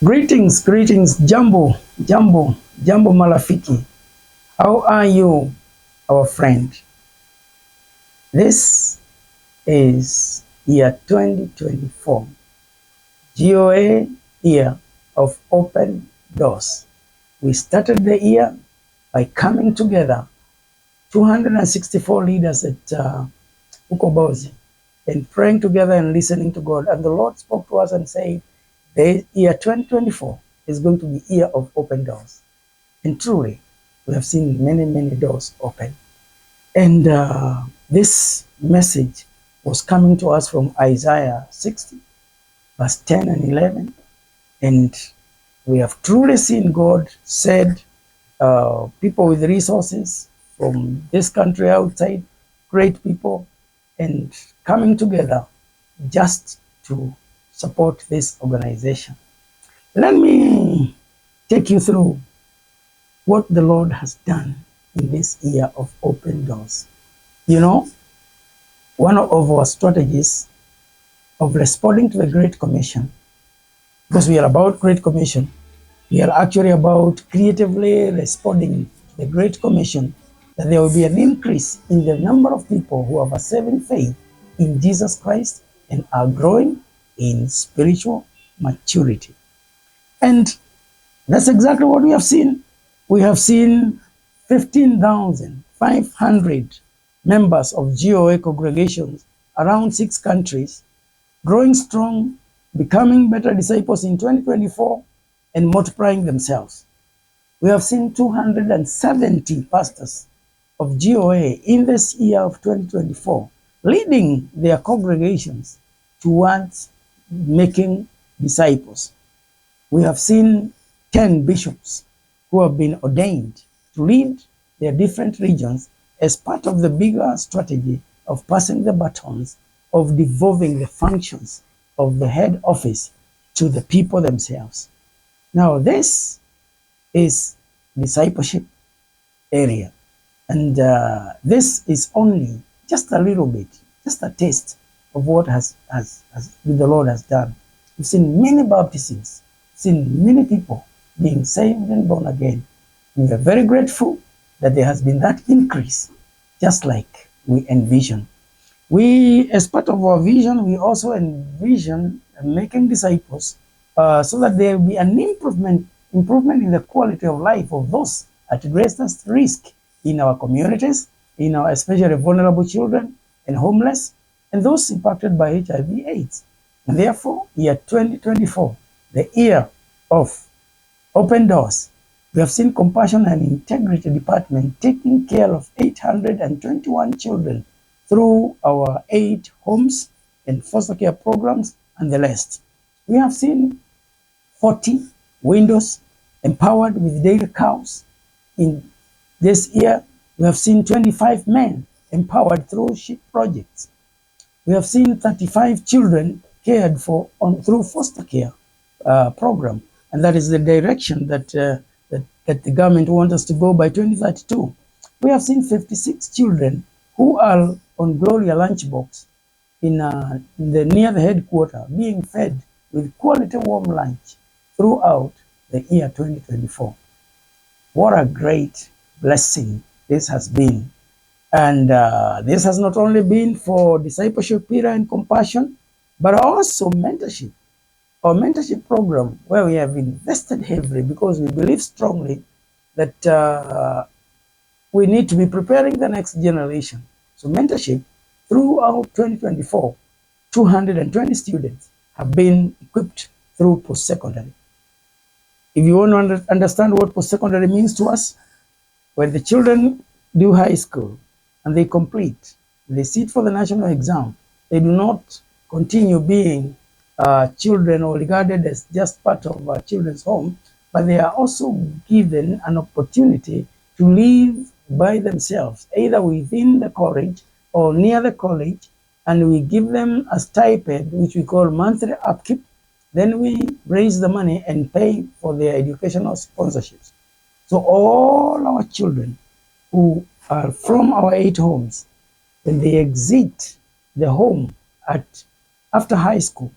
Greetings, jambo malafiki. How are you, our friend? This is year 2024, GOA year of open doors. We started the year by coming together, 264 leaders at Ukobozi, and praying together and listening to God. And the Lord spoke to us and said, the year 2024 is going to be year of open doors. And truly, we have seen many doors open. And this message was coming to us from Isaiah 60, verse 10 and 11. And we have truly seen God said, people with resources from this country outside, great people, and coming together just to support this organization. Let me take you through what the Lord has done in this year of open doors. You know, one of our strategies of responding to the Great Commission, because we are about Great Commission, we are actually about creatively responding to the Great Commission, that there will be an increase in the number of people who have a saving faith in Jesus Christ and are growing in spiritual maturity. And that's exactly what we have seen. We have seen 15,500 members of GOA congregations around 6 countries growing strong, becoming better disciples in 2024, and multiplying themselves. We have seen 270 pastors of GOA in this year of 2024 leading their congregations towards making disciples. We have seen 10 bishops who have been ordained to lead their different regions as part of the bigger strategy of passing the batons, of devolving the functions of the head office to the people themselves. Now, this is discipleship area, and this is only just a little bit, just a taste of what the Lord has done. We've seen many baptisms, seen many people being saved and born again. We are very grateful that there has been that increase, just like we envision. We, as part of our vision, we also envision making disciples so that there will be an improvement in the quality of life of those at greatest risk in our communities, in our especially vulnerable children and homeless, and those impacted by HIV/AIDS. And therefore, year 2024, the year of open doors, we have seen Compassion and Integrity Department taking care of 821 children through our 8 homes and foster care programs and the rest. We have seen 40 windows empowered with dairy cows. In this year, we have seen 25 men empowered through sheep projects. We have seen 35 children cared for through foster care program, and that is the direction that the government wants us to go by 2032. We have seen 56 children who are on Gloria Lunchbox in the near the headquarters being fed with quality warm lunch throughout the year 2024. What a great blessing this has been. And this has not only been for discipleship, Peter, and compassion, but also mentorship. Our mentorship program, where we have invested heavily because we believe strongly that we need to be preparing the next generation. So mentorship, throughout 2024, 220 students have been equipped through post-secondary. If you want to understand what post-secondary means to us, when the children do high school and they complete, they sit for the national exam, they do not continue being children or regarded as just part of children's home, but they are also given an opportunity to live by themselves, either within the college or near the college, and we give them a stipend, which we call monthly upkeep. Then we raise the money and pay for their educational sponsorships. So all our children who are from our 8 homes, when they exit the home after high school,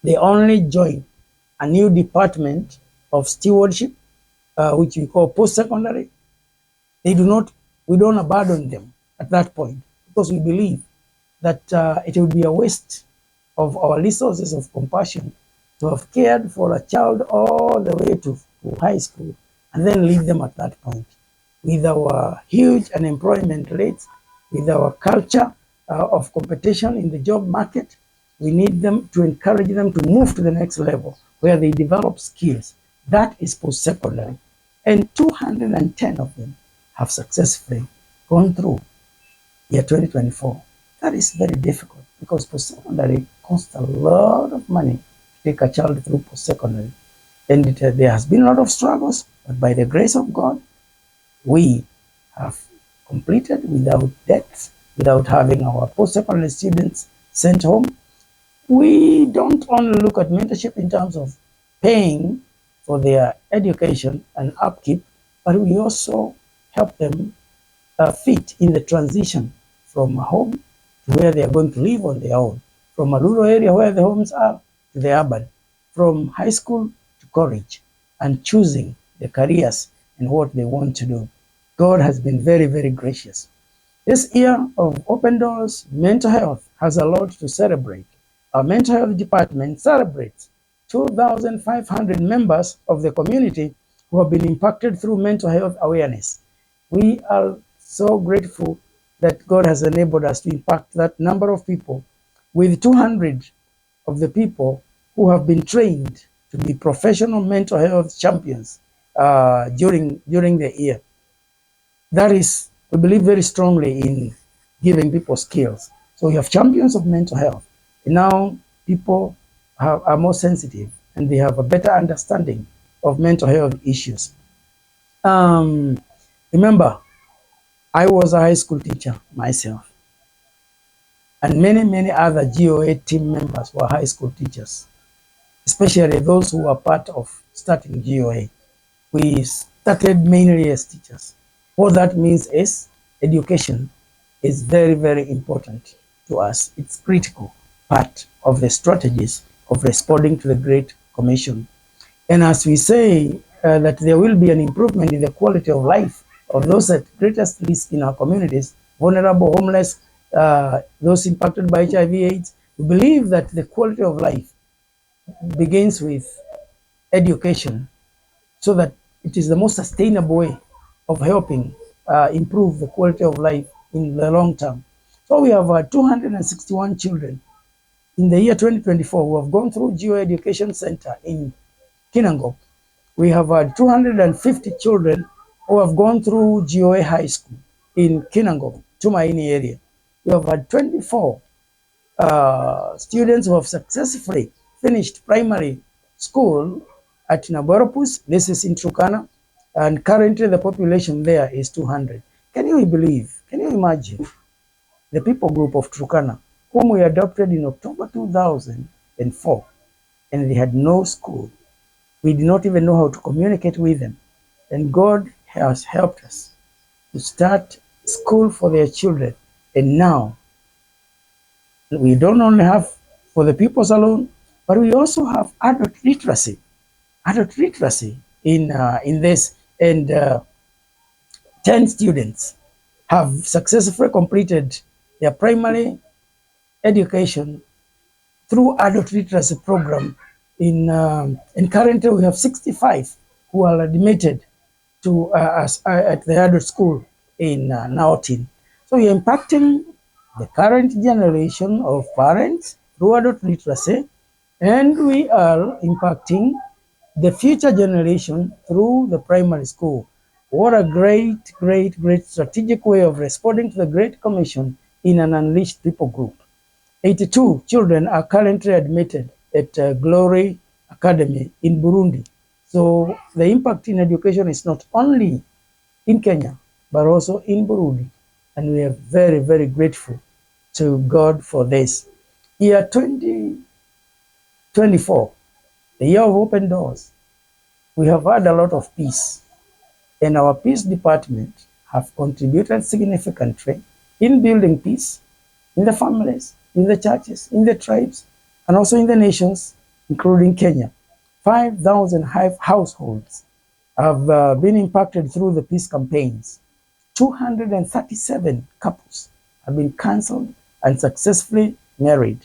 they only join a new department of stewardship, which we call post-secondary. We don't abandon them at that point, because we believe that it would be a waste of our resources of compassion to have cared for a child all the way to high school and then leave them at that point. With our huge unemployment rates, with our culture of competition in the job market, we need them to encourage them to move to the next level where they develop skills. That is post-secondary. And 210 of them have successfully gone through year 2024. That is very difficult because post-secondary costs a lot of money to take a child through post-secondary. And there has been a lot of struggles, but by the grace of God, we have completed without debts, without having our post-secondary students sent home. We don't only look at mentorship in terms of paying for their education and upkeep, but we also help them fit in the transition from a home to where they are going to live on their own, from a rural area where the homes are to the urban, from high school to college, and choosing the careers and what they want to do. God has been very, very gracious. This year of Open Doors Mental Health has a lot to celebrate. Our mental health department celebrates 2,500 members of the community who have been impacted through mental health awareness. We are so grateful that God has enabled us to impact that number of people, with 200 of the people who have been trained to be professional mental health champions during the year. That is, we believe very strongly in giving people skills. So we have champions of mental health. And now people are more sensitive and they have a better understanding of mental health issues. Remember, I was a high school teacher myself, and many, many other GOA team members were high school teachers, especially those who were part of starting GOA. We started mainly as teachers. What that means is education is very, very important to us. It's critical part of the strategies of responding to the Great Commission. And as we say that there will be an improvement in the quality of life of those at greatest risk in our communities, vulnerable, homeless, those impacted by HIV/AIDS, we believe that the quality of life begins with education, so that it is the most sustainable way of helping improve the quality of life in the long term. So we have 261 children in the year 2024 who have gone through GOA Education Center in Kinangop. We have 250 children who have gone through GOA High School in Kinangop, Tumaini area. We have had 24 students who have successfully finished primary school at Naboropus. This is in Turkana, and currently the population there is 200. Can you believe, can you imagine the people group of Turkana, whom we adopted in October 2004, and they had no school. We did not even know how to communicate with them. And God has helped us to start school for their children. And now, we don't only have for the pupils alone, but we also have adult literacy. Adult literacy in this. And 10 students have successfully completed their primary education through adult literacy program. And currently we have 65 who are admitted to at the adult school in Naotin. So we are impacting the current generation of parents through adult literacy, and we are impacting the future generation through the primary school. What a great, great, great strategic way of responding to the Great Commission in an unleashed people group. 82 children are currently admitted at Glory Academy in Burundi. So the impact in education is not only in Kenya, but also in Burundi. And we are very, very grateful to God for this. Year 2024, the year of open doors, we have had a lot of peace. And our peace department have contributed significantly in building peace in the families, in the churches, in the tribes, and also in the nations, including Kenya. 5,000 households have been impacted through the peace campaigns. 237 couples have been cancelled and successfully married.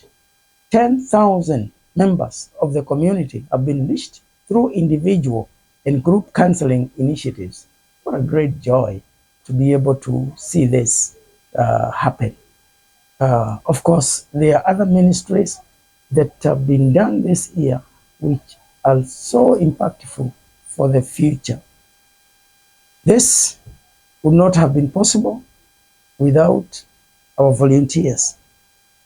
10,000 members of the community have been reached through individual and group counseling initiatives. What a great joy to be able to see this happen. Of course, there are other ministries that have been done this year which are so impactful for the future. This would not have been possible without our volunteers.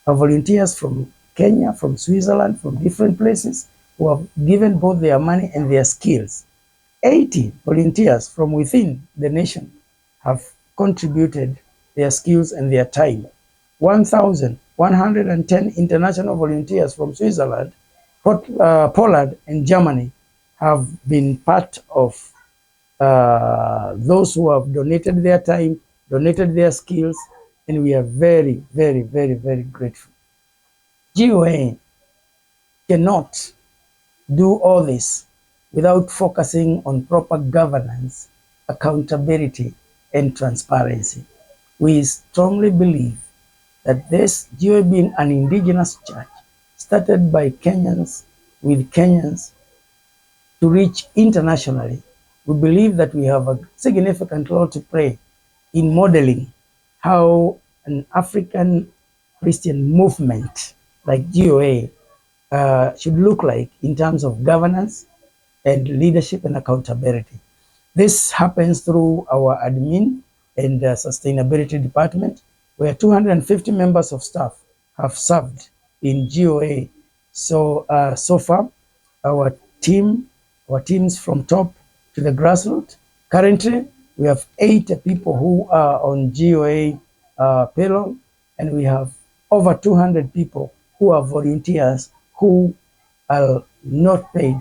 Our volunteers from Kenya, from Switzerland, from different places who have given both their money and their skills. 80 volunteers from within the nation have contributed their skills and their time. 1,110 international volunteers from Switzerland, Poland, and Germany have been part of those who have donated their time, donated their skills, and we are very, very, very, very grateful. GOA cannot do all this without focusing on proper governance, accountability, and transparency. We strongly believe that this GOA, being an indigenous church started by Kenyans with Kenyans to reach internationally, we believe that we have a significant role to play in modeling how an African Christian movement like GOA should look like in terms of governance and leadership and accountability. This happens through our admin and sustainability department, where 250 members of staff have served in GOA. So far, our teams from top to the grassroots. Currently, we have 8 people who are on GOA payroll, and we have over 200 people who are volunteers who are not paid,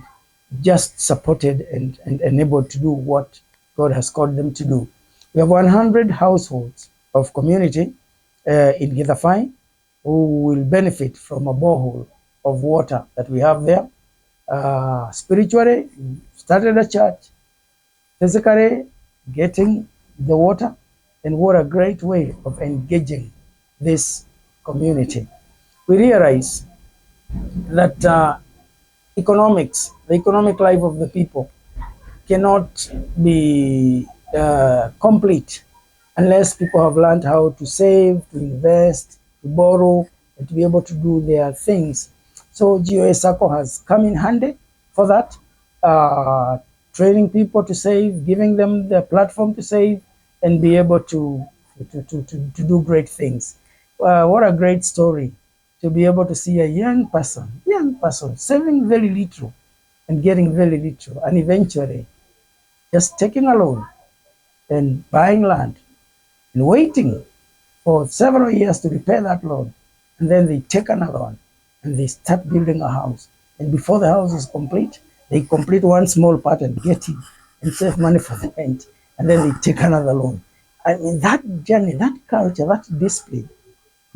just supported and enabled to do what God has called them to do. We have 100 households of community in Githafai who will benefit from a borehole of water that we have there. Spiritually, started a church, physically getting the water, and what a great way of engaging this community. We realize that the economic life of the people cannot be complete unless people have learned how to save, to invest, to borrow, and to be able to do their things. So GOA Sacco has come in handy for that, training people to save, giving them the platform to save, and be able to do great things. What a great story to be able to see a young person saving very little and getting very little, and eventually just taking a loan and buying land and waiting for several years to repay that loan. And then they take another one and they start building a house. And before the house is complete, they complete one small part and get in and save money for the rent. And then they take another loan. I mean, that journey, that culture, that discipline,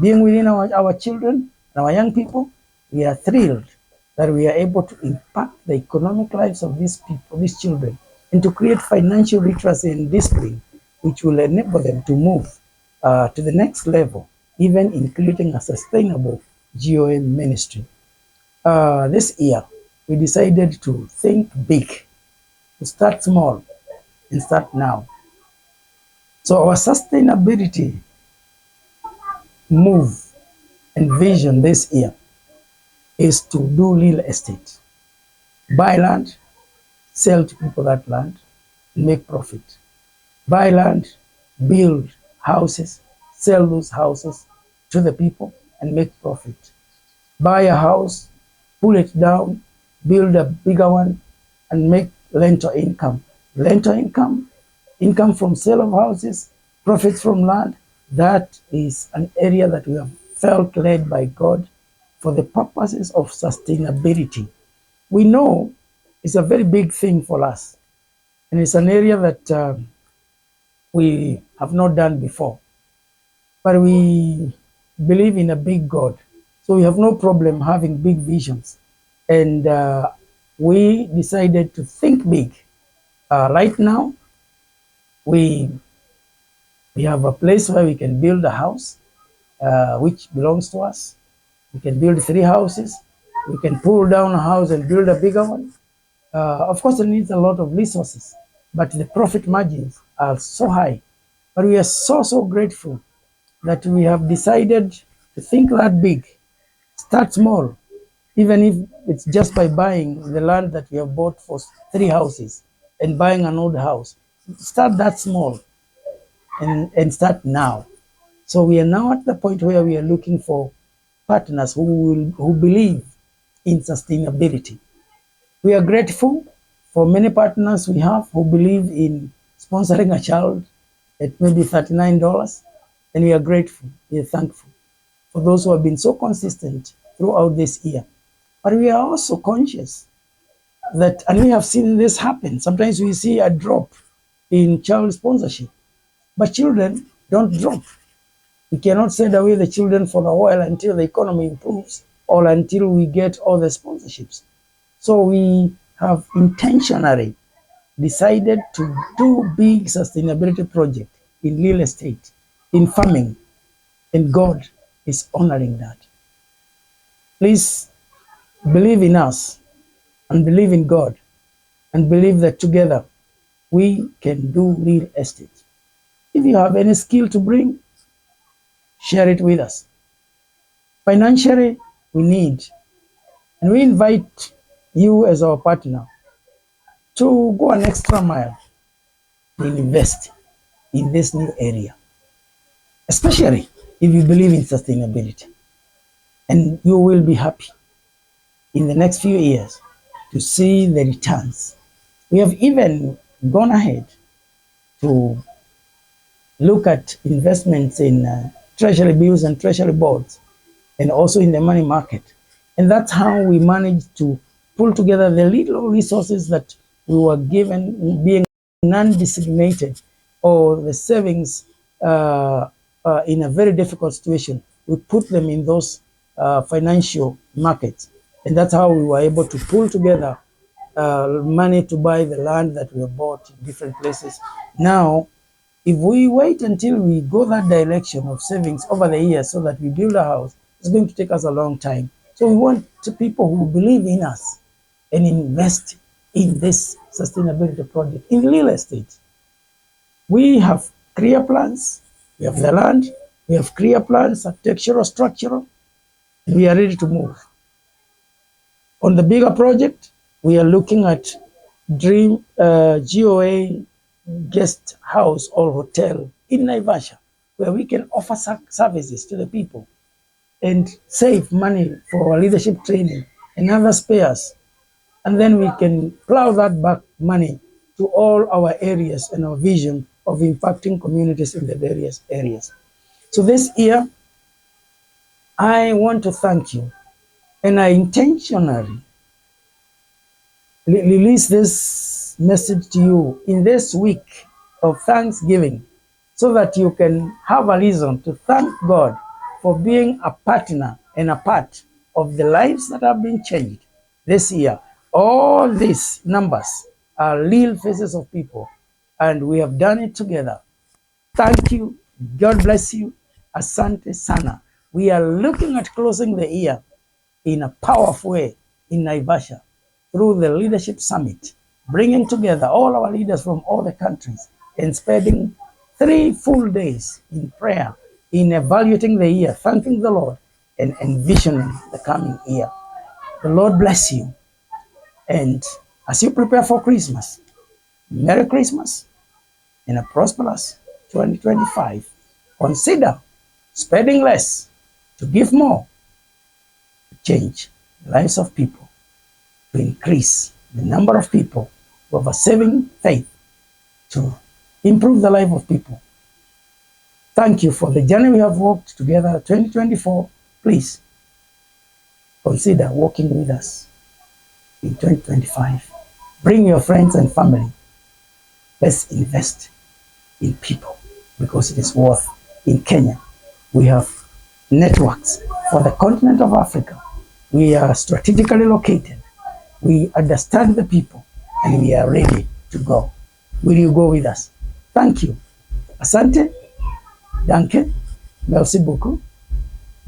being within our children and our young people, we are thrilled that we are able to impact the economic lives of these people, these children, and to create financial literacy and discipline, which will enable them to move to the next level, even including a sustainable GOA ministry. This year, we decided to think big, to start small, and start now. So our sustainability move and vision this year is to do real estate. Buy land, sell to people that land, and make profit. Buy land, build houses, sell those houses to the people and make profit. Buy a house, pull it down, build a bigger one, and make rental income. Rental income, income from sale of houses, profits from land. That is an area that we have felt led by God for the purposes of sustainability. We know it's a very big thing for us, and it's an area that we have not done before. But we believe in a big God, so we have no problem having big visions and we decided to think big. Right now, we have a place where we can build a house, which belongs to us. We can build 3 houses. We can pull down a house and build a bigger one. Of course, it needs a lot of resources, but the profit margins are so high. But we are so grateful that we have decided to think that big, start small, even if it's just by buying the land that we have bought for 3 houses and buying an old house. Start that small and start now. So we are now at the point where we are looking for partners who believe in sustainability. We are grateful for many partners we have who believe in sponsoring a child at maybe $39, and we are grateful, we are thankful for those who have been so consistent throughout this year. But we are also conscious that, and we have seen this happen, sometimes we see a drop in child sponsorship, but children don't drop. We cannot send away the children for a while until the economy improves or until we get all the sponsorships. So we have intentionally decided to do big sustainability project in real estate, in farming, and God is honoring that. Please believe in us and believe in God and believe that together we can do real estate. If you have any skill to bring, share it with us. Financially, we need, and we invite you as our partner to go an extra mile and invest in this new area, especially if you believe in sustainability. And you will be happy in the next few years to see the returns. We have even gone ahead to look at investments in treasury bills and treasury bonds, and also in the money market. And that's how we managed to pull together the little resources that we were given, being non-designated, or the savings in a very difficult situation. We put them in those financial markets. And that's how we were able to pull together money to buy the land that we bought in different places. Now, if we wait until we go that direction of savings over the years so that we build a house, it's going to take us a long time. So we want people who believe in us and invest in this sustainability project in real estate. We have clear plans. We have the land. We have clear plans, architectural, structural, and we are ready to move. On the bigger project, we are looking at Dream GOA guest house or hotel in Naivasha, where we can offer services to the people and save money for our leadership training and other spares. And then we can plow that back money to all our areas and our vision of impacting communities in the various areas. So this year, I want to thank you, and I intentionally release this message to you in this week of Thanksgiving, so that you can have a reason to thank God for being a partner and a part of the lives that have been changed this year. All these numbers are real faces of people, and we have done it together. Thank you. God bless you. Asante sana. We are looking at closing the year in a powerful way in Naivasha through the Leadership Summit, bringing together all our leaders from all the countries and spending 3 full days in prayer, in evaluating the year, thanking the Lord, and envisioning the coming year. The Lord bless you. And as you prepare for Christmas, Merry Christmas and a prosperous 2025. Consider spending less to give more, to change the lives of people, to increase the number of people who have a saving faith, to improve the life of people. Thank you for the journey we have walked together 2024. Please consider walking with us in 2025. Bring your friends and family. Let's invest in people because it is worth. In Kenya, we have networks for the continent of Africa. We are strategically located. We understand the people and we are ready to go. Will you go with us? Thank you. Asante. Danke. Merci beaucoup.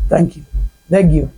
Thank you. Thank you.